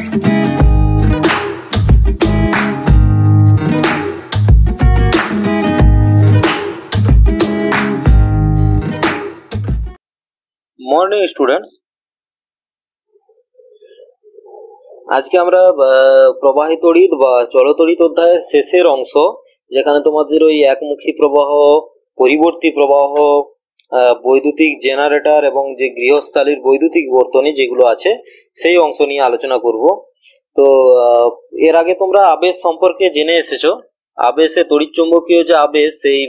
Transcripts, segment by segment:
Morning students, আজকে আমরা প্রবাহী তড়িৎ বা চলতড়িৎ অধ্যায়ের শেষের অংশ, যেখানে তোমাদের ওই একমুখী প্রবাহ, পরিবর্তী প্রবাহ, বৈদ্যুতিক জেনারেটর এবং যে গৃহস্থালীর বৈদ্যুতিক বর্তনী যেগুলো আছে সেই অংশ নিয়ে আলোচনা করব। তো এর আগে তোমরা আবেশ সম্পর্কে জেনে এসেছো। আবেশে তড়িৎচুম্বকীয় যে আবেশ, সেই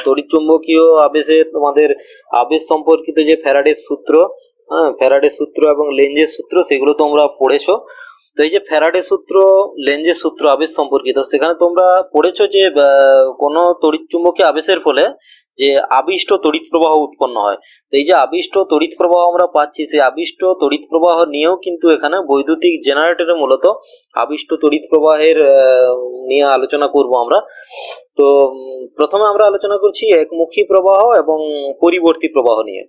তড়িৎচুম্বকীয় আবেশে তোমাদের আবেশ সম্পর্কিত যে ফ্যারাডের সূত্র, ফ্যারাডের সূত্র এবং লেঞ্জের সূত্র, সেগুলো তোমরা পড়েছো। তো এই যে ফ্যারাডের সূত্র, লেঞ্জের সূত্র আবেশ সম্পর্কিত, সেখানে তোমরা পড়েছো যে কোনো তড়িৎচুম্বকীয় আবেশের ফলে যে আবিষ্ট তড়িৎ প্রবাহ উৎপন্ন হয়। তো এই যে আবিষ্ট তড়িৎ প্রবাহ আমরা পাচ্ছি, সেই আবিষ্ট তড়িৎ প্রবাহ নিয়েও কিন্তু এখানে বৈদ্যুতিক জেনারেটরে মূলত আবিষ্ট তড়িৎ প্রবাহের নিয়ে আলোচনা করব আমরা। তো প্রথমে আমরা আলোচনা করছি একমুখী প্রবাহ এবং পরিবর্তী প্রবাহ নিয়ে।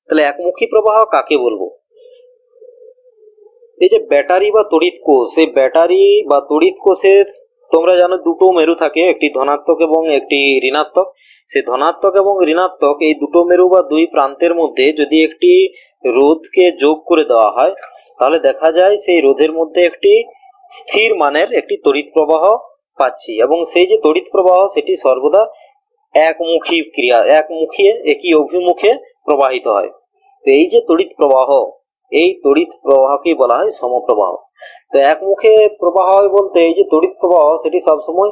তাহলে একমুখী প্রবাহ কাকে বলবো? এই যে ব্যাটারি বা তড়িৎ কোষ, এই ব্যাটারি বা তড়িৎ কোষের তোমরা জানো দুটো মেরু থাকে, একটি ধনাত্মক এবং একটি ঋণাত্মক। সেই ধনাত্মক এবং ঋণাত্মক এই দুটো মেরু বা দুই প্রান্তের মধ্যে যদি একটি রোধকে যোগ করে দেওয়া হয়, তাহলে দেখা যায় সেই রোধের মধ্যে একটি স্থির মানের একটি তড়িৎ প্রবাহ পাচ্ছি, এবং সেই যে তড়িৎ প্রবাহ সেটি সর্বদা একমুখী ক্রিয়া, একমুখী একই অভিমুখে প্রবাহিত হয়। তো এই যে তড়িৎ প্রবাহ, এই তড়িৎ প্রবাহকে বলা হয় সমপ্রবাহ। তো একমুখে প্রবাহ বলতে এই যে তড়িৎ প্রবাহ সেটি সবসময়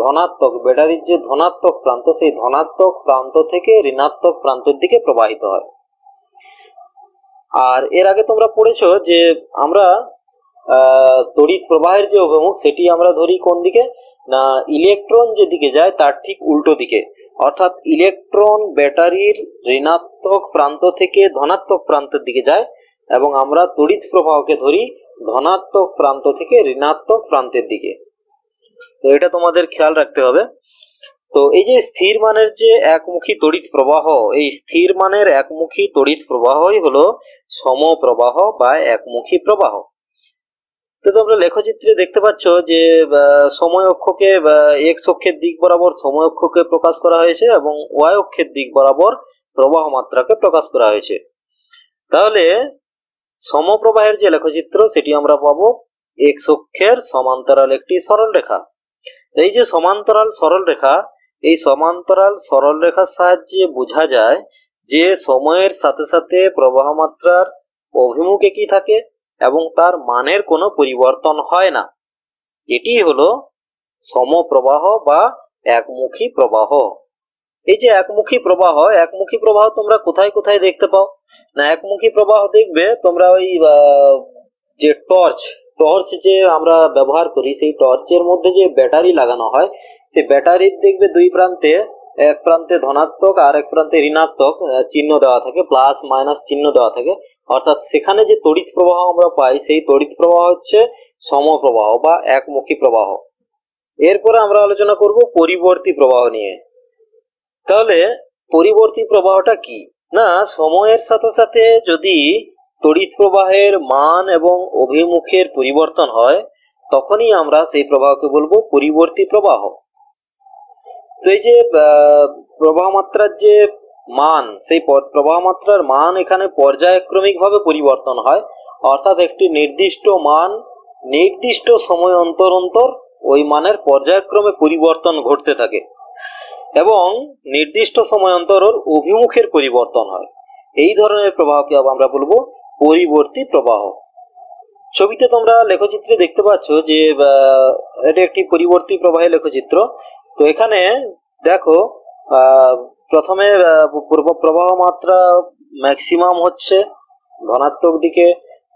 ধনাত্মক, ব্যাটারির যে ধনাত্মক প্রান্ত, সেই ধনাত্মক প্রান্ত থেকে ঋণাত্মক প্রান্তের দিকে প্রবাহিত হয়। আর এর আগে তোমরা পড়েছো যে আমরা তড়িৎ প্রবাহের যে অভিমুখ সেটি আমরা ধরি কোন দিকে না, ইলেকট্রন যেদিকে যায় তার ঠিক উল্টো দিকে। অর্থাৎ ইলেকট্রন ব্যাটারির ঋণাত্মক প্রান্ত থেকে ধনাত্মক প্রান্তের দিকে যায়, এবং আমরা তড়িৎ প্রবাহকে ধরি ধনাত্মক প্রান্ত থেকে ঋণাত্মক প্রান্তের দিকে। তো এটা তোমাদের খেয়াল রাখতে হবে। তো এই যে স্থির মানের যে একমুখী তড়িৎ প্রবাহ, এই স্থির মানের একমুখী তড়িৎ প্রবাহই হলো সমপ্রবাহ বা একমুখী প্রবাহ। তো তোমরা লেখচিত্রে দেখতে পাচ্ছ যে সময় অক্ষকে এক্স অক্ষের দিক বরাবর সময় অক্ষকে প্রকাশ করা হয়েছে এবং ওয়াই অক্ষের দিক বরাবর প্রবাহ মাত্রাকে প্রকাশ করা হয়েছে। তাহলে সমপ্রবাহের যে লেখচিত্র সেটি আমরা পাবো এক্স অক্ষের সমান্তরাল একটি সরল রেখা। এই যে সমান্তরাল সরল রেখা, এই সমান্তরাল সরল রেখার সাহায্যে বোঝা যায় যে সময়ের সাথে সাথে প্রবাহ মাত্রার অভিমুখ একই থাকে এবং তার মানের কোনো পরিবর্তন হয় না। এটি হলো সমপ্রবাহ বা একমুখী প্রবাহ। এই যে একমুখী প্রবাহ, একমুখী প্রবাহ তোমরা কোথায় কোথায় দেখতে পাও না, একমুখী প্রবাহ দেখবে তোমরা ওই যে টর্চ যে আমরা ব্যবহার করি, সেই টর্চের মধ্যে যে ব্যাটারি লাগানো হয়, সেই ব্যাটারির দেখবে দুই প্রান্তে, এক প্রান্তে ধনাত্মক আর এক প্রান্তে ঋণাত্মক চিহ্ন দেওয়া থাকে, প্লাস মাইনাস চিহ্ন দেওয়া থাকে। অর্থাৎ সেখানে যে তড়িৎ প্রবাহ আমরা পাই, সেই তড়িৎ প্রবাহ হচ্ছে সমপ্রবাহ বা একমুখী প্রবাহ। এরপরে আমরা আলোচনা করব পরিবর্তী প্রবাহ নিয়ে। তাহলে পরিবর্তী প্রবাহটা কি না, সময়ের সাথে সাথে যদি তড়িৎ প্রবাহের মান এবং অভিমুখের পরিবর্তন হয়, তখনই আমরা সেই প্রবাহকে বলবো পরিবর্তী প্রবাহ। তো এই যে প্রবাহ মাত্রার যে মান, সেই প্রবাহ মাত্রার মান এখানে পর্যায়ক্রমিক ভাবে পরিবর্তন হয়। অর্থাৎ একটি নির্দিষ্ট মান নির্দিষ্ট সময় অন্তর অন্তর ওই মানের পর্যায়ক্রমে পরিবর্তন ঘটতে থাকে এবং নির্দিষ্ট সময় অন্তর ওর অভিমুখের পরিবর্তন হয়। এই ধরনের প্রবাহকে আমরা বলবো পরিবর্তী প্রবাহ। ছবিতে তোমরা লেখচিত্রে দেখতে পাচ্ছ যে এটা একটি পরিবর্তী প্রবাহের লেখচিত্র। তো এখানে দেখো প্রথমে প্রবাহ মাত্রা ম্যাক্সিমাম হচ্ছে ধনাত্মক দিকে,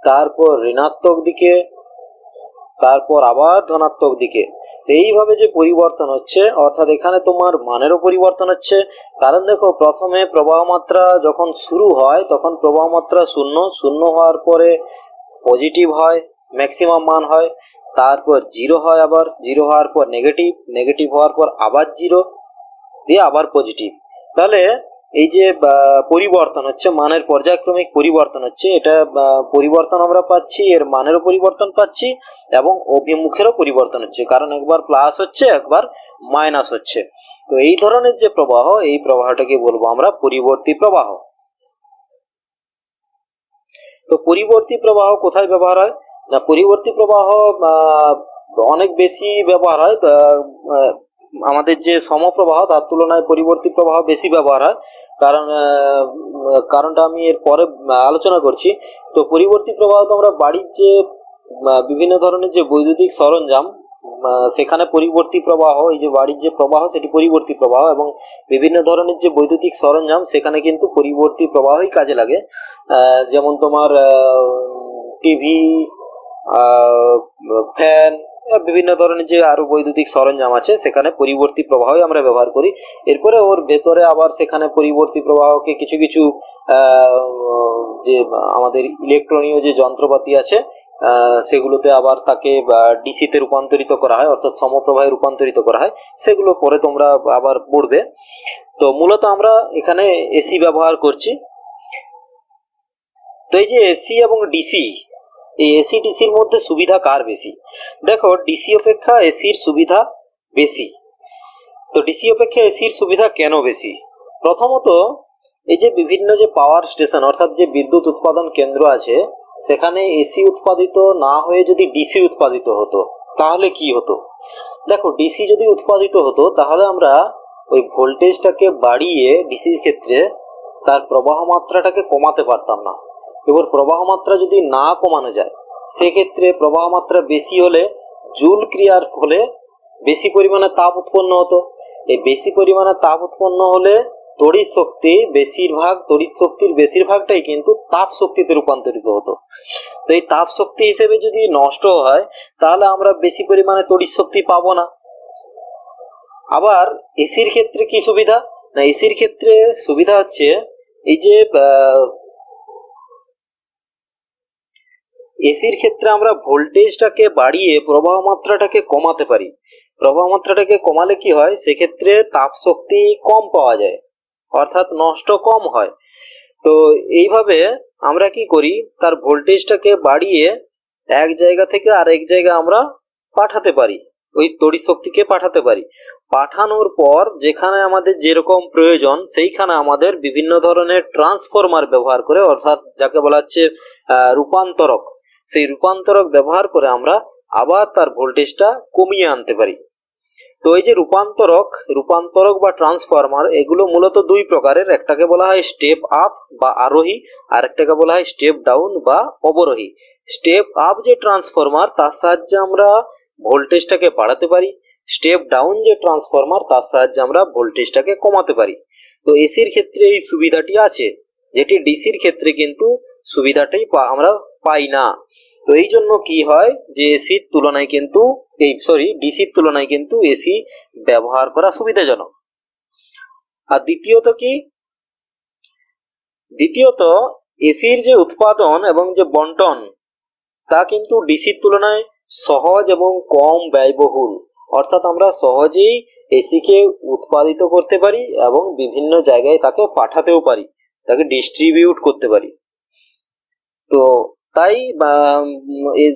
তারপর ঋণাত্মক দিকে, তারপর আবার ধনাত্মক দিকে। এইভাবে যে পরিবর্তন হচ্ছে, অর্থাৎ এখানে তোমার মানেরও পরিবর্তন হচ্ছে। কারণ দেখো, প্রথমে প্রবাহ মাত্রা যখন শুরু হয় তখন প্রবাহ মাত্রা শূন্য হওয়ার পরে পজিটিভ হয়, ম্যাক্সিমাম মান হয়, তারপর জিরো হয়, আবার জিরো হওয়ার পর নেগেটিভ হওয়ার পর আবার জিরো দিয়ে আবার পজিটিভ। তাহলে এই যে পরিবর্তন হচ্ছে, মানের পর্যায়ক্রমিক পরিবর্তন হচ্ছে, এটা পরিবর্তন আমরা পাচ্ছি, এর মানেরও পরিবর্তন পাচ্ছি এবং অভিমুখেরও পরিবর্তন হচ্ছে, কারণ একবার প্লাস হচ্ছে একবার মাইনাস হচ্ছে। তো এই ধরনের যে প্রবাহ, এই প্রবাহটাকে বলবো আমরা পরিবর্তী প্রবাহ। তো পরিবর্তী প্রবাহ কোথায় ব্যবহার হয় না, পরিবর্তী প্রবাহ অনেক বেশি ব্যবহার হয়। আমাদের যে সমপ্রবাহ তার তুলনায় পরিবর্তী প্রবাহ বেশি ব্যবহার হয়, কারণটা আমি এর পরে আলোচনা করছি। তো পরিবর্তী প্রবাহ তো আমরা বাড়ির যে বিভিন্ন ধরনের যে বৈদ্যুতিক সরঞ্জাম, সেখানে পরিবর্তী প্রবাহ, এই যে বাড়ির যে প্রবাহ সেটি পরিবর্তী প্রবাহ, এবং বিভিন্ন ধরনের যে বৈদ্যুতিক সরঞ্জাম সেখানে কিন্তু পরিবর্তী প্রবাহই কাজে লাগে। যেমন তোমার টিভি, ফ্যান, বিভিন্ন ধরনের যে আরো বৈদ্যুতিক সরঞ্জাম আছে সেখানে পরিবর্তী প্রবাহই আমরা ব্যবহার করি। এরপরে ওর ভেতরে আবার সেখানে পরিবর্তী প্রবাহকে কিছু কিছু যে আমাদের ইলেকট্রনীয় যে যন্ত্রপাতি আছে সেগুলোতে আবার তাকে ডিসিতে রূপান্তরিত করা হয়, অর্থাৎ সমপ্রবাহে রূপান্তরিত করা হয়, সেগুলো পরে তোমরা আবার পড়বে। তো মূলত আমরা এখানে এসি ব্যবহার করছি। তো এই যে এসি এবং ডিসি, এই এসি ডিসির মধ্যে সুবিধা কার বেশি? দেখো, ডিসি অপেক্ষা এসির সুবিধা বেশি। তো ডিসি অপেক্ষা এসির সুবিধা কেন বেশি? প্রথমত, এই যে বিভিন্ন যে পাওয়ার স্টেশন অর্থাৎ যে বিদ্যুৎ উৎপাদন কেন্দ্র আছে, সেখানে এসি উৎপাদিত না হয়ে যদি ডিসি উৎপাদিত হতো তাহলে কি হতো? দেখো, ডিসি যদি উৎপাদিত হতো তাহলে আমরা ওই ভোল্টেজটাকে বাড়িয়ে ডিসির ক্ষেত্রে তার প্রবাহ মাত্রাটাকে কমাতে পারতাম না। এবার প্রবাহ মাত্রা যদি না কমানো যায়, সেক্ষেত্রে প্রবাহ মাত্রা বেশি হলে জুল ক্রিয়ার ফলে বেশি পরিমাণে তাপ উৎপন্ন হতো। এই বেশি পরিমাণে তাপ উৎপন্ন হলে তড়িৎ শক্তির বেশিরভাগটাই কিন্তু তাপ শক্তিতে রূপান্তরিত হতো। তো এই তাপ শক্তি হিসেবে যদি নষ্ট হয় তাহলে আমরা বেশি পরিমাণে তড়িৎ শক্তি পাবো না। আবার এসির ক্ষেত্রে কি সুবিধা না, এসির ক্ষেত্রে সুবিধা হচ্ছে এই যে এসির ক্ষেত্রে আমরা ভোল্টেজটাকে বাড়িয়ে প্রবাহ মাত্রাটাকে কমাতে পারি। প্রবাহ মাত্রাটাকে কমালে কি হয়, সেক্ষেত্রে তাপ শক্তি কম পাওয়া যায়, অর্থাৎ নষ্ট কম হয়। তো এইভাবে আমরা কি করি, তার ভোল্টেজটাকে বাড়িয়ে এক জায়গা থেকে আরেক জায়গায় আমরা পাঠাতে পারি, ওই তড়িৎ শক্তিকে পাঠাতে পারি। পাঠানোর পর যেখানে আমাদের যেরকম প্রয়োজন সেইখানে আমাদের বিভিন্ন ধরনের ট্রান্সফরমার ব্যবহার করে, অর্থাৎ যাকে বলা হচ্ছে রূপান্তরক, সেই রূপান্তরক ব্যবহার করে আমরা আবার তার ভোল্টেজটা কমিয়ে আনতে পারি। তো এই যে রূপান্তরক বা ট্রান্সফরমার, এগুলো মূলত দুই প্রকারের। একটাকে বলা হয় স্টেপ আপ বা আরোহী, আর একটাকে বলা হয় স্টেপ ডাউন বা অবরোহী। স্টেপ আপ যে ট্রান্সফরমার, তার সাহায্যে আমরা ভোল্টেজটাকে বাড়াতে পারি। স্টেপ ডাউন যে ট্রান্সফরমার, তার সাহায্যে আমরা ভোল্টেজটাকে কমাতে পারি। তো এসির ক্ষেত্রে এই সুবিধাটি আছে, যেটি ডিসির ক্ষেত্রে কিন্তু সুবিধাটাই আমরা পাই না। তো এই জন্য কি হয় যে এসির তুলনায় কিন্তু ডিসির তুলনায় কিন্তু এসি ব্যবহার করা সুবিধাজনক। আর দ্বিতীয়ত এসির যে উৎপাদন এবং যে বন্টন, তা কিন্তু ডিসির তুলনায় সহজ এবং কম ব্যয়বহুল। অর্থাৎ আমরা সহজেই এসিকে উৎপাদিত করতে পারি এবং বিভিন্ন জায়গায় তাকে পাঠাতেও পারি, তাকে ডিস্ট্রিবিউট করতে পারি। তো তাই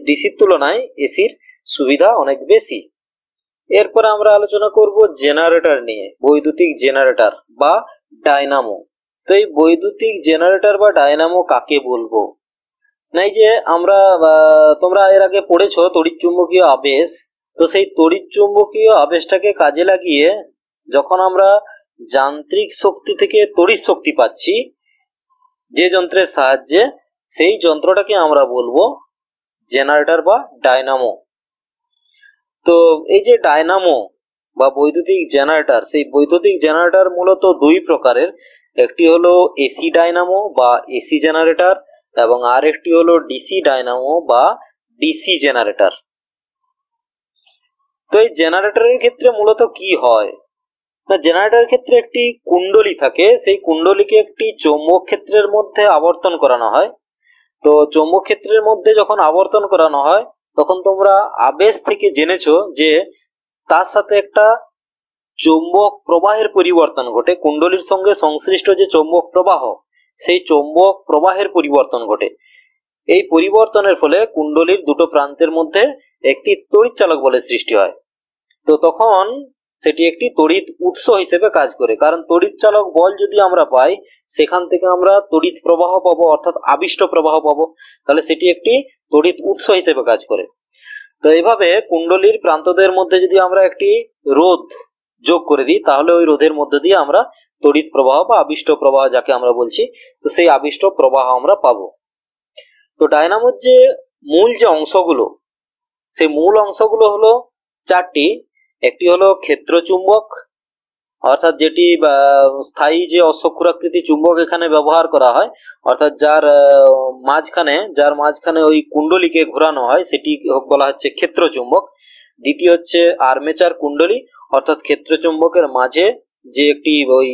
ডিসির তুলনায় এসির সুবিধা অনেক বেশি। এরপর আমরা আলোচনা করব জেনারেটর নিয়ে, বৈদ্যুতিক জেনারেটর বা ডায়নামো। তো এই বৈদ্যুতিক জেনারেটর বা ডায়নামো কাকে বলবো? নাই যে তোমরা এর আগে পড়েছো তড়িৎচুম্বকীয় আবেশ। তো সেই তড়িৎচুম্বকীয় আবেশটাকে কাজে লাগিয়ে যখন আমরা যান্ত্রিক শক্তি থেকে তড়িৎ শক্তি পাচ্ছি যে যন্ত্রের সাহায্যে, সেই যন্ত্রটাকে আমরা বলবো জেনারেটর বা ডায়নামো। তো এই যে ডায়নামো বা বৈদ্যুতিক জেনারেটর, সেই বৈদ্যুতিক জেনারেটর মূলত দুই প্রকারের। একটি হলো এসি ডায়নামো বা এসি জেনারেটর, এবং আর একটি হলো ডিসি ডায়নামো বা ডিসি জেনারেটর। তো এই জেনারেটরের ক্ষেত্রে মূলত কি হয় না, জেনারেটরের ক্ষেত্রে একটি কুণ্ডলী থাকে, সেই কুণ্ডলীকে একটি চৌম্বক ক্ষেত্রের মধ্যে আবর্তন করানো হয়। তো চৌম্বক ক্ষেত্রের মধ্যে যখন আবর্তন করানো হয়, তখন তোমরা আবেশ থেকে জেনেছো যে তার সাথে একটা চৌম্বক প্রবাহের পরিবর্তন ঘটে, কুণ্ডলীর সঙ্গে সংশ্লিষ্ট যে চৌম্বক প্রবাহ, সেই চৌম্বক প্রবাহের পরিবর্তন ঘটে। এই পরিবর্তনের ফলে কুণ্ডলীর দুটো প্রান্তের মধ্যে একটি তড়িৎ চালক বলের সৃষ্টি হয়। তো তখন সেটি একটি তড়িৎ উৎস হিসেবে কাজ করে, কারণ তড়িৎ চালক বল যদি আমরা পাই সেখান থেকে আমরা তড়িৎ প্রবাহ পাবো, অর্থাৎ আবিষ্ট প্রবাহ পাবো, তাহলে সেটি একটি তড়িৎ উৎস হিসেবে কাজ করে। তো এইভাবে কুণ্ডলীর প্রান্তদের মধ্যে যদি আমরা একটি রোধ যোগ করে দিই, তাহলে ওই রোধের মধ্যে দিয়ে আমরা তড়িৎ প্রবাহ বা আবিষ্ট প্রবাহ যাকে আমরা বলছি, তো সেই আবিষ্ট প্রবাহ আমরা পাবো। তো ডায়নামোর যে মূল যে অংশগুলো, সেই মূল অংশগুলো হলো চারটি। একটি হলো ক্ষেত্র চুম্বক, অর্থাৎ যেটি স্থায়ী যে অশ্বক্ষুরাকৃতি চুম্বক এখানে ব্যবহার করা হয়, অর্থাৎ যার মাঝখানে ওই কুণ্ডলীকে ঘোরানো হয়, সেটি বলা হচ্ছে ক্ষেত্র চুম্বক। দ্বিতীয় হচ্ছে আর্মেচার কুণ্ডলী, অর্থাৎ ক্ষেত্র চুম্বকের মাঝে যে একটি ওই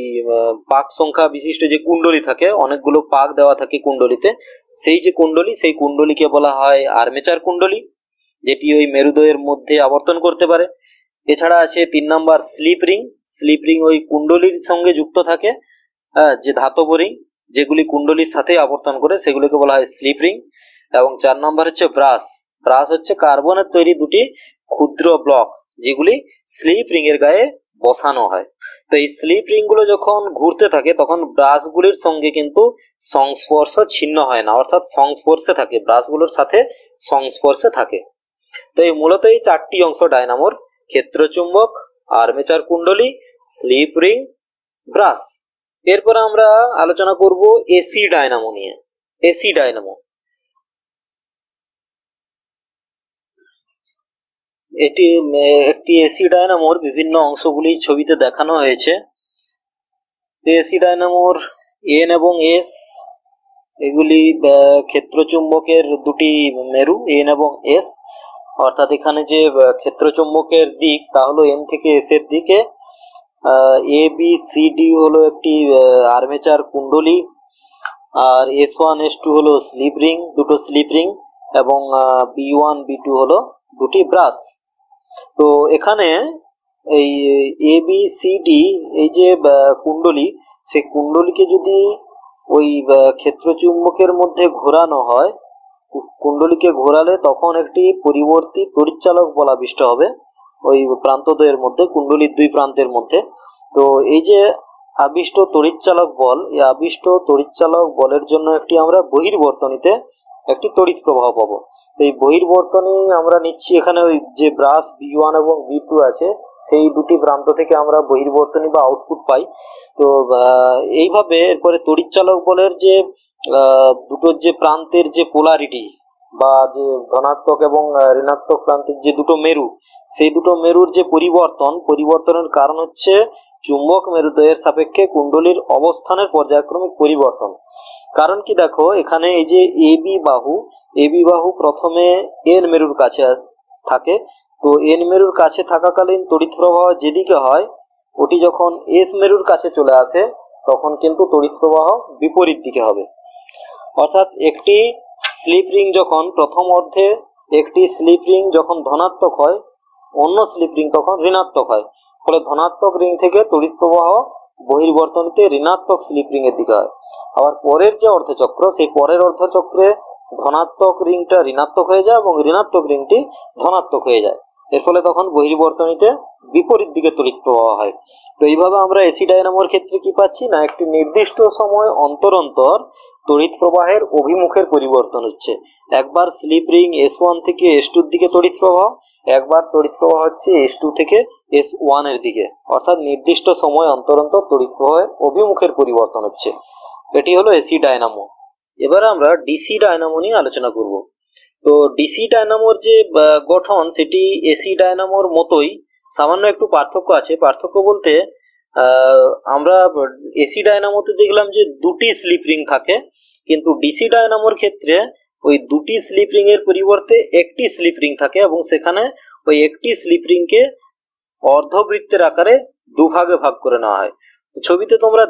পাক সংখ্যা বিশিষ্ট যে কুণ্ডলী থাকে, অনেকগুলো পাক দেওয়া থাকে কুণ্ডলীতে, সেই যে কুণ্ডলী, সেই কুণ্ডলীকে বলা হয় আর্মেচার কুণ্ডলী, যেটি ওই মেরুদয়ের মধ্যে আবর্তন করতে পারে। এছাড়া আছে 3 number slip ring. Slip ring ওই কুণ্ডলীর সঙ্গে যুক্ত থাকে, যে ধাতব রিং যেগুলি কুণ্ডলীর সাথে আবর্তন করে, সেগুলোকে বলা হয় স্লিপ রিং। এবং 4 নম্বর হচ্ছে ব্রাশ। ব্রাশ হচ্ছে কার্বনের তৈরি দুটি ক্ষুদ্র ব্লক, যেগুলি স্লিপ রিং এর গায়ে বসানো হয়। তো এই স্লিপ রিং গুলো যখন ঘুরতে থাকে, তখন ব্রাশগুলির সঙ্গে কিন্তু সংস্পর্শ ছিন্ন হয় না, অর্থাৎ সংস্পর্শে থাকে, ব্রাশগুলোর সাথে সংস্পর্শে থাকে। তো এই মূলত এই চারটি অংশ ডায়নামোর: ক্ষেত্র চুম্বক, আর্মেচার কুণ্ডলী, স্লিপ রিং, ব্রাশ। এরপর আমরা আলোচনা করব এসি ডায়নামো নিয়ে। এসি ডায়নামো এটি একটি এসি ডায়নামোর বিভিন্ন অংশগুলি ছবিতে দেখানো হয়েছে। এসি ডায়নামোর এন এবং এস, এগুলি ক্ষেত্র চুম্বকের দুটি মেরু, এন এবং এস। অর্থাৎ এখানে যে ক্ষেত্র চুম্বকের দিক, তা হলো এন থেকে এস এর দিকে। এ বি সি ডি হলো একটি আর্মেচার কুণ্ডলী, আর S1 S2 হলো স্লিপ রিং, দুটো স্লিপ রিং, এবং B1 B2 হলো দুটি ব্রাশ। তো এখানে এই এ বি সি ডি, এই যে কুণ্ডলী, সেই কুণ্ডলীকে যদি ওই ক্ষেত্র চুম্বকের মধ্যে ঘোরানো হয়, কুণ্ডলীকে ঘোরালে তখন একটি পরিবর্তী তড়িৎচালক বল আবিষ্ট হবে ওই প্রান্তদ্বয়ের মধ্যে, কুণ্ডলীর দুই প্রান্তের মধ্যে। তো এই যে আবিষ্ট তড়িৎচালক বল, এই আবিষ্ট তড়িৎচালক বলের জন্য একটি আমরা বহির্বর্তনীতে একটি তড়িৎ প্রবাহ পাবো। তো এই বহির্বর্তনী আমরা নিচ্ছি এখানে ওই যে ব্রাশ B1 এবং B2 আছে, সেই দুটি প্রান্ত থেকে আমরা বহির্বর্তনী বা আউটপুট পাই। তো এইভাবে এরপরে তড়িৎচালক বলের যে দুটো যে প্রান্তের যে পোলারিটি বা যে ধনাত্মক এবং ঋণাত্মক প্রান্তের যে দুটো মেরু, সেই দুটো মেরুর যে পরিবর্তনের কারণ হচ্ছে চুম্বক মেরুদ্বয়ের সাপেক্ষে কুণ্ডলীর অবস্থানের পর্যায়ক্রমিক পরিবর্তন। কারণ কি, দেখো এখানে এই যে এবি বাহু প্রথমে এন মেরুর কাছে থাকে। তো এন মেরুর কাছে থাকাকালীন তড়িৎ প্রবাহ যেদিকে হয়, ওটি যখন এস মেরুর কাছে চলে আসে, তখন কিন্তু তড়িৎ প্রবাহ বিপরীত দিকে হবে। অর্থাৎ একটি স্লিপ রিং যখন প্রথম অর্ধে একটি স্লিপ রিং যখন ধনাত্মক হয়, অন্য স্লিপ রিং তখন ঋণাত্মক হয়। ফলে ধনাত্মক রিং থেকে তড়িৎ প্রবাহ বহির্বর্তনীতে ঋণাত্মক স্লিপ রিং এর দিকে হয়। আবার পরের যে অর্ধচক্র, সেই পরের অর্ধচক্রে ধনাত্মক রিংটা ঋণাত্মক হয়ে যায় এবং ঋণাত্মক রিংটি ধনাত্মক হয়ে যায়। এর ফলে তখন বহির্বর্তনীতে বিপরীত দিকে তড়িৎ প্রবাহ হয়। তো এইভাবে আমরা এসি ডায়নামোর ক্ষেত্রে কি পাচ্ছি না, একটি নির্দিষ্ট সময় অন্তর অন্তর তড়িৎ প্রবাহের অভিমুখের পরিবর্তন হচ্ছে। একবার স্লিপ রিং S1 থেকে S2 এর দিকে তড়িৎ প্রবাহ, একবার তড়িৎ প্রবাহ হচ্ছে S2 থেকে S1 এর দিকে, অর্থাৎ নির্দিষ্ট সময় অন্তর অন্তর তড়িৎ প্রবাহের অভিমুখের পরিবর্তন হচ্ছে। এটি হলো এসি ডায়নামো। এবার আমরা ডিসি ডায়নামো নিয়ে আলোচনা করব। তো ডিসি ডায়নামোর যে গঠন, সেটি এসি ডায়নামোর মতোই, সামান্য একটু পার্থক্য আছে। পার্থক্য বলতে আমরা এসি ডায়নামোতে দেখলাম যে দুটি স্লিপ রিং থাকে, কিন্তু ডিসি ডায়নামোর ক্ষেত্রে ওই দুটি স্লিপ রিং এর পরিবর্তে একটি স্লিপ রিং থাকে, এবং সেখানে ওই একটি স্লিপ রিংকে অর্ধবৃত্তের আকারে দুভাগে ভাগ করে নেওয়া হয়। তো ছবিতে তোমরা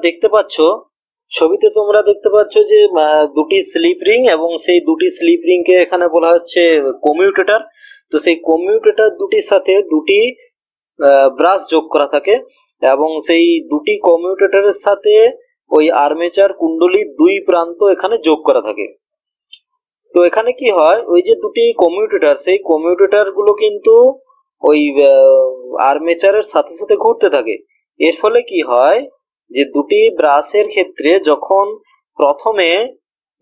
দেখতে পাচ্ছ যে দুটি স্লিপ রিং, এবং সেই দুটি স্লিপ রিংকে এখানে বলা হচ্ছে কমিউটেটর। তো সেই কমিউটেটর দুটির সাথে দুটি ব্রাশ যোগ করা থাকে, এবং সেই দুটি কমিউটেটরের সাথে ওই আর্মেচার কুণ্ডলীর দুই প্রান্ত এখানে যোগ করা থাকে। তো এখানে কি হয়, ওই যে দুটি কমিউটেটর, সেই কমিউটেটর গুলো কিন্তু ওই আর্মেচারের সাথে সাথে ঘুরতে থাকে। এর ফলে কি হয় যে দুটি ব্রাশের ক্ষেত্রে যখন প্রথমে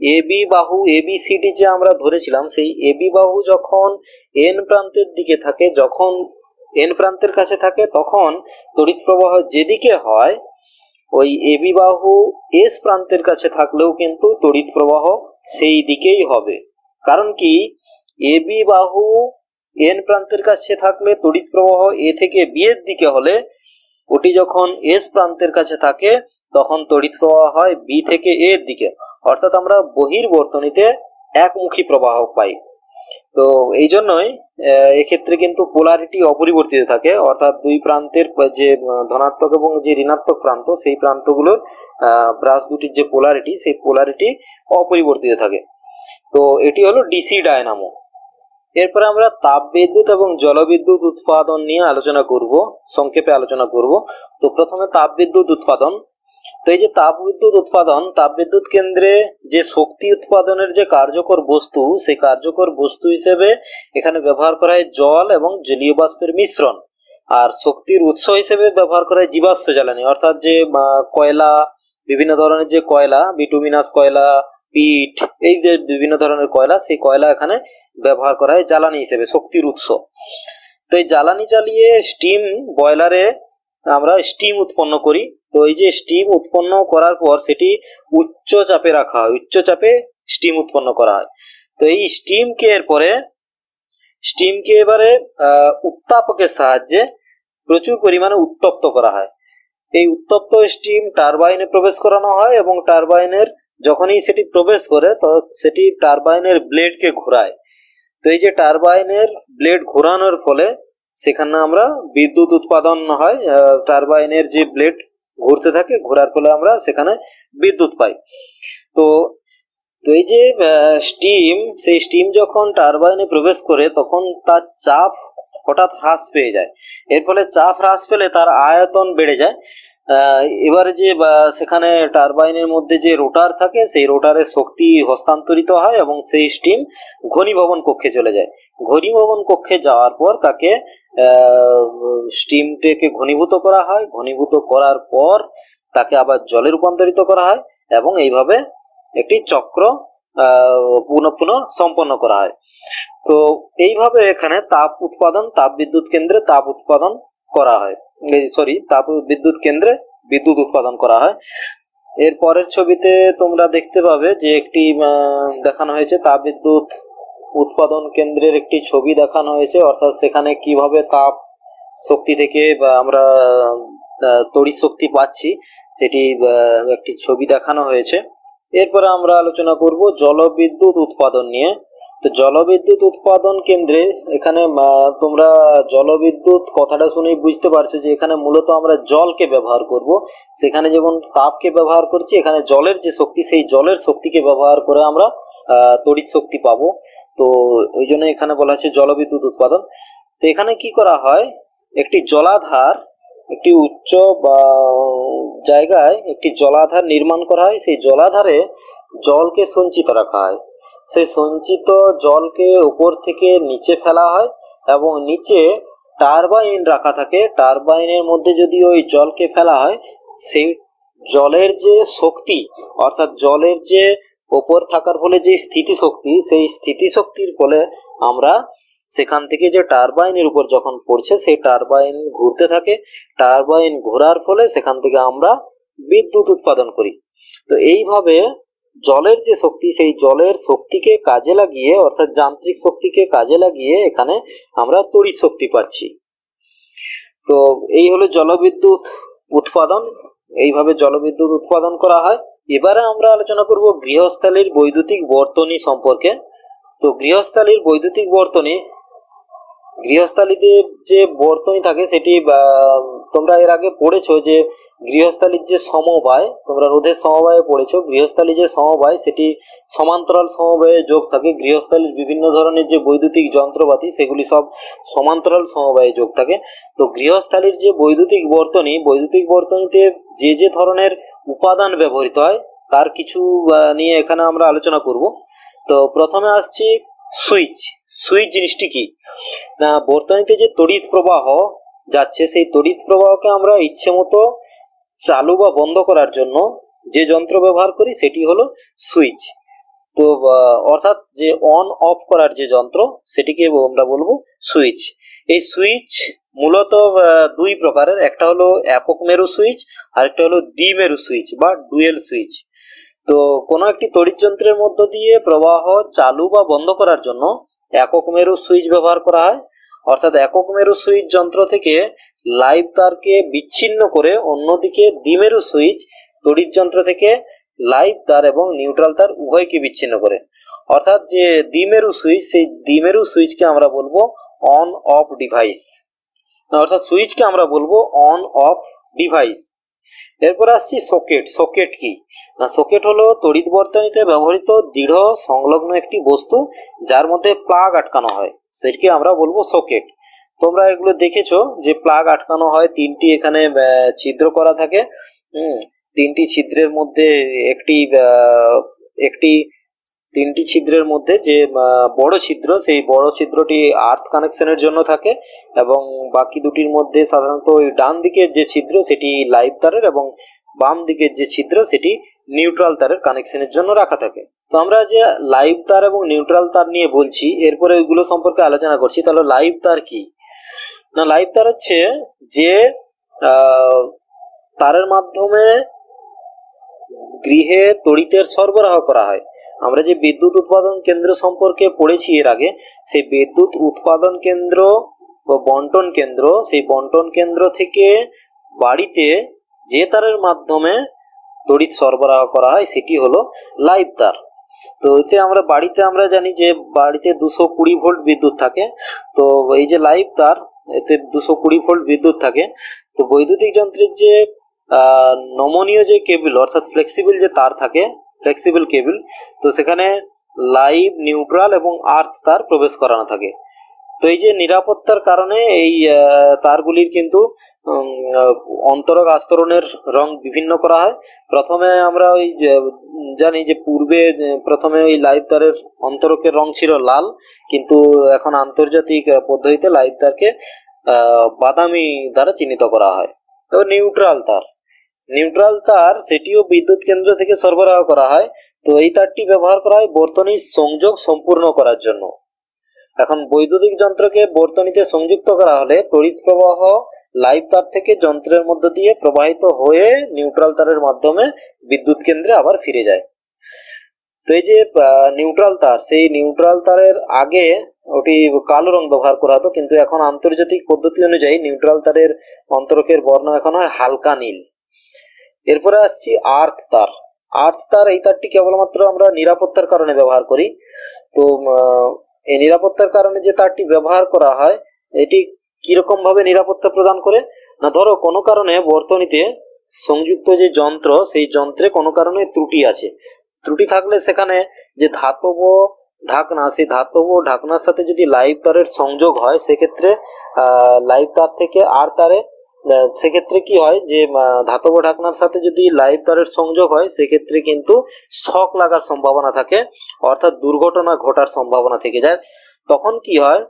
এবি বাহু এবিসিডি যে আমরা ধরেছিলাম, সেই এবি বাহু যখন এন প্রান্তের দিকে থাকে, যখন এন প্রান্তের কাছে থাকে, তখন তড়িৎ প্রবাহ যেদিকে হয় ওই এবি বাহু এস প্রান্তের কাছে থাকলেও কিন্তু তড়িৎ প্রবাহ সেই দিকেই হবে। কারণ কি, এবি বাহু এন প্রান্তের কাছে থাকলে তড়িৎ প্রবাহ এ থেকে বি এর দিকে হলে, ওটি যখন এস প্রান্তের কাছে থাকে তখন তড়িৎ প্রবাহ হয় বি থেকে এ এর দিকে। অর্থাৎ আমরা বহির্বর্তনীতে একমুখী প্রবাহ পাই। তো এই জন্যই এক্ষেত্রে কিন্তু পোলারিটি অপরিবর্তিত থাকে, অর্থাৎ দুই প্রান্তের যে ধনাত্মক এবং যে ঋণাত্মক প্রান্ত, সেই প্রান্তগুলোর ব্রাশ দুটির যে পোলারিটি, সেই পোলারিটি অপরিবর্তিত থাকে। তো এটি হলো ডিসি ডায়নামো। এরপরে আমরা তাপবিদ্যুৎ এবং জলবিদ্যুৎ উৎপাদন নিয়ে আলোচনা করব, সংক্ষেপে আলোচনা করব। তো প্রথমে তাপবিদ্যুৎ উৎপাদন। তো এই যে তাপবিদ্যুৎ উৎপাদন, তাপবিদ্যুৎ কেন্দ্রে যে শক্তি উৎপাদনের যে কার্যকর বস্তু, সেই কার্যকর বস্তু হিসেবে এখানে ব্যবহার করা হয় জল এবং জলীয় বাষ্পের মিশ্রণ। আর শক্তির উৎস হিসেবে ব্যবহার করা হয় জীবাশ্ম জ্বালানি, অর্থাৎ যে কয়লা, বিভিন্ন ধরনের যে কয়লা, বিটুমিনাস কয়লা, পিট, এই যে বিভিন্ন ধরনের কয়লা, সেই কয়লা এখানে ব্যবহার করা হয় জ্বালানি হিসেবে, শক্তির উৎস। তো এই জ্বালানি চালিয়ে স্টিম বয়লারে আমরা স্টিম উৎপন্ন করি। তো এই যে স্টিম উৎপন্ন করার পর সেটি উচ্চ চাপে রাখা হয়, উচ্চ চাপে স্টিম উৎপন্ন করা হয়। তো এই স্টিমকে এবারে উত্তাপকের সাহায্যে প্রচুর পরিমাণে উত্তপ্ত করা হয়। এই উত্তপ্ত স্টিম টারবাইনে প্রবেশ করানো হয় এবং টারবাইনের যখনই সেটি প্রবেশ করে তো সেটি টারবাইনের ব্লেডকে ঘোরায়। তো এই যে টারবাইনের ব্লেড ঘোরানোর ফলে সেখানে আমরা বিদ্যুৎ উৎপাদন হয়, টারবাইনের যে ব্লেড ঘুরতে থাকে, ঘোরার ফলে আমরা সেখানে বিদ্যুৎ পাই। তো এই যে স্টিম, সেই স্টিম যখন টারবাইনে প্রবেশ করে তখন তার চাপ হঠাৎ হ্রাস পেয়ে যায়। এর ফলে চাপ হ্রাস পেলে তার আয়তন বেড়ে যায়। এবারে যে সেখানে টারবাইনের মধ্যে যে রোটার থাকে, সেই রোটারের শক্তি হস্তান্তরিত হয় এবং সেই স্টিম ঘনীভবন কক্ষে চলে যায়। ঘনীভবন কক্ষে যাওয়ার পর তাকে স্টিমটাকে ঘনীভূত করা হয়, ঘনীভূত করার পর তাকে আবার জলে রূপান্তরিত করা হয় এবং এইভাবে একটি চক্র পুনঃ পুনঃ সম্পন্ন করা হয়। তো এইভাবে এখানে তাপ উৎপাদন, তাপ বিদ্যুৎ কেন্দ্রে তাপ উৎপাদন করা হয়, তাপ বিদ্যুৎ কেন্দ্রে বিদ্যুৎ উৎপাদন করা হয়। এর পরের ছবিতে তোমরা দেখতে পাবে যে একটি দেখানো হয়েছে তাপ বিদ্যুৎ উৎপাদন কেন্দ্রের একটি ছবি দেখানো হয়েছে, অর্থাৎ সেখানে কিভাবে তাপ শক্তি থেকে আমরা তড়িৎ শক্তি পাচ্ছি সেটি একটি ছবি দেখানো হয়েছে। এরপরে আমরা আলোচনা করব জলবিদ্যুৎ উৎপাদন নিয়ে। তো জলবিদ্যুৎ উৎপাদন কেন্দ্রে এখানে তোমরা জলবিদ্যুৎ কথাটা শুনেই বুঝতে পারছো যে এখানে মূলত আমরা জলকে ব্যবহার করব। সেখানে যেমন তাপকে ব্যবহার করছি, এখানে জলের যে শক্তি, সেই জলের শক্তিকে ব্যবহার করে আমরা তড়িৎ শক্তি পাবো। তো ওই জন্য এখানে বলা হচ্ছে জলবিদ্যুৎ উৎপাদন। তো এখানে কি করা হয়, একটি জলাধার, একটি উচ্চ জায়গায় একটি জলাধার নির্মাণ করা হয়। সেই জলাধারে জলকে সঞ্চিত রাখা হয়। সেই সঞ্চিত জলকে উপর থেকে নিচে ফেলা হয় এবং নিচে টারবাইন রাখা থাকে। টারবাইনের মধ্যে যদি ওই জলকে ফেলা হয়, সেই জলের যে শক্তি, অর্থাৎ জলের যে উপর থাকার ফলে যে স্থিতিশক্তি, সেই স্থিতিশক্তির ফলে আমরা সেখান থেকে যে টারবাইনের উপর যখন পড়ছে, সেই টারবাইন ঘুরতে থাকে। টারবাইন ঘোরার ফলে সেখান থেকে আমরা বিদ্যুৎ উৎপাদন করি। তো এইভাবে জলের যে শক্তি, সেই জলের শক্তিকে কাজে লাগিয়ে, অর্থাৎ যান্ত্রিক শক্তিকে কাজে লাগিয়ে এখানে আমরা তড়িৎ শক্তি পাচ্ছি। তো এই হলো জলবিদ্যুৎ উৎপাদন, এইভাবে জলবিদ্যুৎ উৎপাদন করা হয়। এবারে আমরা আলোচনা করব গৃহস্থালীর বৈদ্যুতিক বর্তনী সম্পর্কে। তো গৃহস্থালীর বৈদ্যুতিক বর্তনী, গৃহস্থালীতে যে বর্তনী থাকে সেটি তোমরা এর আগে পড়েছো যে গৃহস্থালির যে সমবায়, তোমরা রোধের সমবায়ে পড়েছো, গৃহস্থালির যে সমবায় সেটি সমান্তরাল সমবায়ে যোগ থাকে। গৃহস্থালির বিভিন্ন ধরনের যে বৈদ্যুতিক যন্ত্রপাতি সেগুলি সব সমান্তরাল সমবায়ে যোগ থাকে। তো গৃহস্থালির যে বৈদ্যুতিক বর্তনীতে যে যে ধরনের উপাদান ব্যবহৃত হয় তার কিছু নিয়ে এখানে আমরা আলোচনা করব। তো প্রথমে আসছি সুইচ। সুইচ জিনিসটি কি না, বর্তনীতে যে তড়িৎ প্রবাহ যাচ্ছে সেই তড়িৎ প্রবাহকে আমরা ইচ্ছে মতো চালু বা বন্ধ করার জন্য যে যন্ত্র ব্যবহার করি সেটি হলো সুইচ। তো অর্থাৎ যে অন অফ করার যে যন্ত্র সেটিকে আমরা বলবো সুইচ। এই সুইচ মূলত দুই প্রকারের, একটা হলো একক মেরু সুইচ আর একটা হলো দ্বিমেরু সুইচ বা ডুয়েল সুইচ। তো কোনো একটি তড়িৎ যন্ত্রের মধ্য দিয়ে প্রবাহ চালু বা বন্ধ করার জন্য একক মেরু সুইচ ব্যবহার করা হয়। অর্থাৎ একক মেরু সুইচ যন্ত্র থেকে লাইভ তারকে বিচ্ছিন্ন করে অন্যদিকে দ্বিমেরু সুইচ তড়িৎ যন্ত্র থেকে লাইভ তার এবং নিউট্রাল তার উভয়কে বিচ্ছিন্ন করে। অর্থাৎ যে দ্বিমেরু সুইচ, সেই দ্বিমেরু সুইচকে আমরা বলবো অন অফ ডিভাইস, অর্থাৎ সুইচকে আমরা বলবো অন অফ ডিভাইস। এরপর আসছি সকেট। সকেট কি না, সকেট হলো তড়িৎ বর্তনীতে ব্যবহৃত দৃঢ় সংলগ্ন একটি বস্তু যার মধ্যে প্লাগ আটকানো হয়, সেটিকে আমরা বলবো সকেট। তোমরা এগুলো দেখেছো যে প্লাগ আটকানো হয়, তিনটি এখানে ছিদ্র করা থাকে। তিনটি ছিদ্রের মধ্যে একটি তিনটি ছিদ্রের মধ্যে যে বড় ছিদ্র, সেই বড় ছিদ্রটি আর্থ কানেকশনের জন্য থাকে এবং বাকি দুটির মধ্যে সাধারণত ওই ডান দিকের যে ছিদ্র সেটি লাইভ তারের এবং বাম দিকের যে ছিদ্র সেটি নিউট্রাল তারের কানেকশনের জন্য রাখা থাকে। তো আমরা যে লাইভ তার এবং নিউট্রাল তার নিয়ে বলছি, এরপরে ওইগুলো সম্পর্কে আলোচনা করছি। তাহলে লাইভ তার কি না, লাইভ তার হচ্ছে যে তারের মাধ্যমে গৃহে তড়িতের সরবরাহ করা হয়। আমরা যে বিদ্যুৎ উৎপাদন কেন্দ্র সম্পর্কে পড়েছি এর আগে, সেই বিদ্যুৎ উৎপাদন কেন্দ্র ও বন্টন কেন্দ্র, সেই বন্টন কেন্দ্র থেকে বাড়িতে যে তারের মাধ্যমে তড়িৎ সরবরাহ করা হয় সেটি হলো লাইভ তার। তো এতে বাড়িতে আমরা জানি যে বাড়িতে 220 ভোল্ট বিদ্যুৎ থাকে। তো এই যে লাইভ তার, এতে 220 ভোল্ট বিদ্যুৎ থাকে। তো বৈদ্যুতিক যন্ত্রের যে নমনীয় যে কেবল অর্থাৎ ফ্লেক্সিবল যে তার থাকে, ফ্লেক্সিবল কেবল, তো সেখানে লাইভ, নিউট্রাল এবং আর্থ তার প্রবেশ করানো থাকে। তো এই যে নিরাপত্তার কারণে এই তারগুলির কিন্তু অন্তরক আস্তরণের রং বিভিন্ন করা হয়। প্রথমে আমরা ওই জানি যে পূর্বে প্রথমে ওই লাইভ তারের অন্তরকের রং ছিল লাল, কিন্তু এখন আন্তর্জাতিক পদ্ধতিতে লাইভ তারকে বাদামি দ্বারা চিহ্নিত করা হয়। তো নিউট্রাল তার, নিউট্রাল তার সেটিও বিদ্যুৎ কেন্দ্র থেকে সরবরাহ করা হয়। তো এই তারটি ব্যবহার করা হয় বর্তনীর সংযোগ সম্পূর্ণ করার জন্য। এখন বৈদ্যুতিক যন্ত্রকে বর্তনীতে সংযুক্ত করা হলে তড়িৎ প্রবাহ লাইভ তার থেকে যন্ত্রের মধ্য দিয়ে প্রবাহিত হয়ে নিউট্রাল তারের মাধ্যমে বিদ্যুৎ কেন্দ্রে আবার ফিরে যায়। তো এই যে নিউট্রাল তার, সেই নিউট্রাল তারের আগে ওটি কালো রং ব্যবহার করা হতো, কিন্তু এখন আন্তর্জাতিক পদ্ধতি অনুযায়ী নিউট্রাল তারের অন্তরকের বর্ণ এখন হয় হালকা নীল। এরপরে আসছি আর্থ তার। আর্থ তার, এই তারটি কেবলমাত্র আমরা নিরাপত্তার কারণে ব্যবহার করি। তো এই নিরাপত্তার কারণে যে তারটি ব্যবহার করা হয়, এটি কিরকম ভাবে নিরাপত্তা প্রদান করে না, ধরো কোনো কারণে বর্তনীতে সংযুক্ত যে যন্ত্র, সেই যন্ত্রে কোনো কারণে ত্রুটি আছে। ত্রুটি থাকলে সেখানে যে ধাতব ঢাকনা, সেই ধাতব ঢাকনার সাথে যদি লাইভ তারের সংযোগ হয়, সেক্ষেত্রে লাইভ তার থেকে আর তারে সেক্ষেত্রে কি হয় যে ধাতব ঢাকনার সাথে যদি লাইভ তারের সংযোগ হয়, সেক্ষেত্রে কিন্তু শক লাগার সম্ভাবনা থাকে, অর্থাৎ দুর্ঘটনা ঘটার সম্ভাবনা থেকে যায়। তখন কি হয়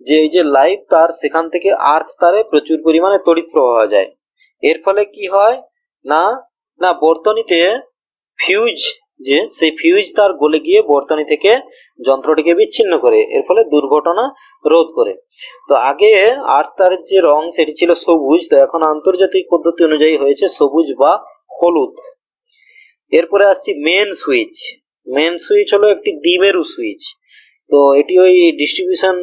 যে এই যে লাইভ তার, সেখান থেকে আর্থ তারে প্রচুর পরিমাণে তড়িৎ প্রবাহ যায়। এর ফলে কি হয় না না বর্তনীতে ফিউজ, যে সেই ফিউজ তার গলে গিয়ে বর্তনী থেকে যন্ত্রটিকে বিচ্ছিন্ন করে, এর ফলে দুর্ঘটনা রোধ করে। তো আগে আর্থ তারের যে রং সেটি ছিল সবুজ, তো এখন আন্তর্জাতিক পদ্ধতি অনুযায়ী হয়েছে সবুজ বা হলুদ। এরপরে আসছি মেন সুইচ। মেন সুইচ হলো একটি দ্বিমেরু সুইচ। তো এটি ওই ডিস্ট্রিবিউশন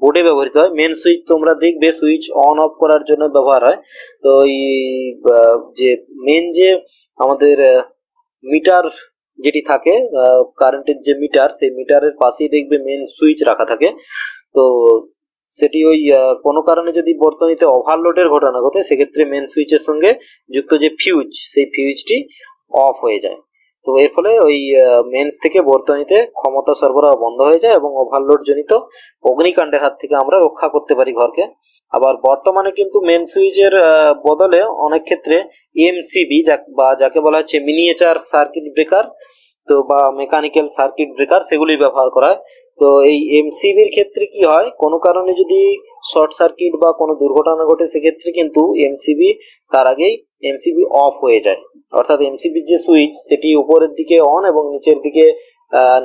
বোর্ডে ব্যবহৃত হয়। মেন সুইচ তোমরা দেখবে সুইচ অন অফ করার জন্য ব্যবহার হয়। তো এই যে মেন যে আমাদের মিটার যেটি থাকে, কারেন্টের যে মিটার, সেই মিটারের পাশেই দেখবে মেন সুইচ রাখা থাকে। তো সেটি ওই কোনো কারণে যদি বর্তনীতে ওভারলোডের ঘটনা ঘটে, সেক্ষেত্রে মেন সুইচের সঙ্গে যুক্ত যে ফিউজ, সেই ফিউজটি অফ হয়ে যায়। তো এর ফলে ওই মেন্স থেকে বর্তনীতে ক্ষমতা সরবরাহ বন্ধ হয়ে যায় এবং ওভারলোড জনিত অগ্নিকাণ্ডের হাত থেকে আমরা রক্ষা করতে পারি ঘরকে। আবার বর্তমানে কিন্তু মেন সুইচের বদলে অনেক ক্ষেত্রে এমসিবি যাকে বলা হচ্ছে মিনিয়েচার সার্কিট ব্রেকার, তো বা মেকানিক্যাল সার্কিট ব্রেকার, সেগুলি ব্যবহার করা হয়। তো এই এমসিবির ক্ষেত্রে কি হয়, কোনো কারণে যদি শর্ট সার্কিট বা কোনো দুর্ঘটনা ঘটে, সেক্ষেত্রে কিন্তু এমসিবি তার আগেই এমসিবি অফ হয়ে যায়। অর্থাৎ এমসিবির যে সুইচ সেটি উপরের দিকে অন এবং নিচের দিকে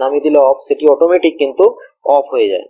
নামিয়ে দিলে অফ, সেটি অটোমেটিক কিন্তু অফ হয়ে যায়।